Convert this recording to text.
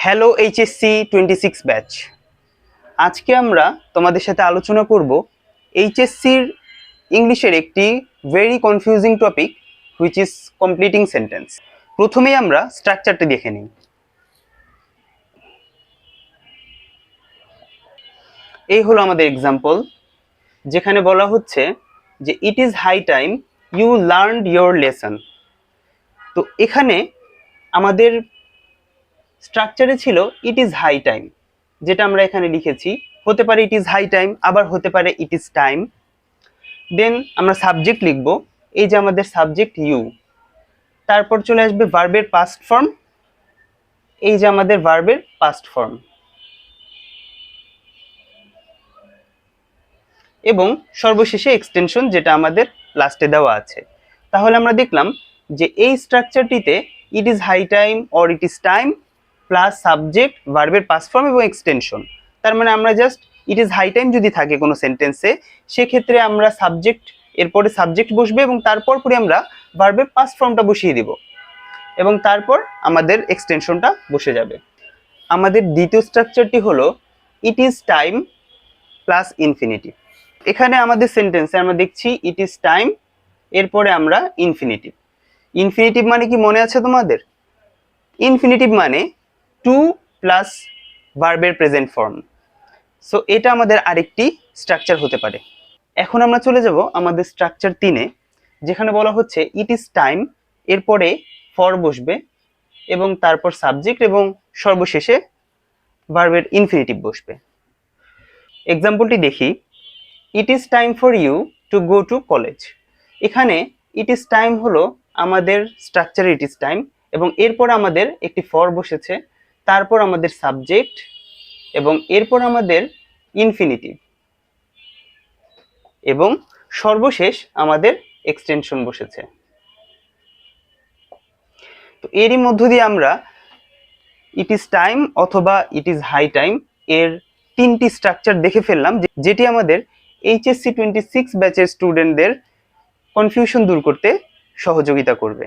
Hello HSC 26 batch. আজকে আমরা তোমাদের সাথে আলোচনা করব এইচএসসির ইংলিশের একটি very confusing topic which is completing sentence. প্রথমেই আমরা স্ট্রাকচারটা দেখে নিই। এই হলো আমাদের এক্সাম্পল, যেখানে বলা হচ্ছে যে it is high time you learned your lesson. তো এখানে আমাদের স্ট্রাকচারে ছিল ইট ইজ হাই টাইম, যেটা আমরা এখানে লিখেছি। হতে পারে ইট ইজ হাই টাইম, আবার হতে পারে ইট ইজ টাইম। দেন আমরা সাবজেক্ট লিখব, এই যে আমাদের সাবজেক্ট ইউ। তারপর চলে আসবে ভার্বের পাস্ট ফর্ম, এই যে আমাদের ভার্বের পাস্ট ফর্ম, এবং সর্বশেষে এক্সটেনশন, যেটা আমাদের লাস্টে দেওয়া আছে। তাহলে আমরা দেখলাম যে এই স্ট্রাকচারটিতে it is high time or it is time plus subject, ভার্বের পাস্ট ফর্ম এবং এক্সটেনশন। তার মানে আমরা just it is high time যদি থাকে কোনো সেন্টেন্সে, সেক্ষেত্রে আমরা সাবজেক্ট, এরপরে সাবজেক্ট বসবে এবং তারপর পরে আমরা ভার্বের পাস্ট ফর্মটা বসিয়ে দিব এবং তারপর আমাদের এক্সটেনশনটা বসে যাবে। আমাদের দ্বিতীয় স্ট্রাকচারটি হলো ইট ইজ টাইম প্লাস ইনফিনিটিভ। এখানে আমাদের সেন্টেন্সে আমরা দেখছি ইট ইজ টাইম, এরপরে আমরা ইনফিনিটিভ। ইনফিনিটিভ মানে কি মনে আছে তোমাদের? ইনফিনিটিভ মানে টু প্লাস ভার্বের প্রেজেন্ট ফর্ম। সো এটা আমাদের আরেকটি স্ট্রাকচার হতে পারে। এখন আমরা চলে যাব আমাদের স্ট্রাকচার 3-এ, যেখানে বলা হচ্ছে ইট ইজ টাইম, এরপরে ফর বসবে এবং তারপর সাবজেক্ট এবং সর্বশেষে ভার্বের ইনফিনিটিভ বসবে। এক্সাম্পলটি দেখি। It is time for you to go to college. এখানে ইট ইজ টাইম হলো আমাদের স্ট্রাকচারে ইট ইজ টাইম, এবং এরপর আমাদের একটি ফর বসেছে, তারপর আমাদের সাবজেক্ট এবং এরপর আমাদের ইনফিনিটিভ, এবং সর্বশেষ আমাদের এক্সটেনশন বসেছে। তো এরই মধ্য দিয়ে আমরা ইট ইজ টাইম অথবা ইট ইজ হাই টাইম এর 3টি স্ট্রাকচার দেখে ফেললাম, যেটি আমাদের এইচএসসি 26 ব্যাচের স্টুডেন্টদের কনফিউশন দূর করতে সহযোগিতা করবে।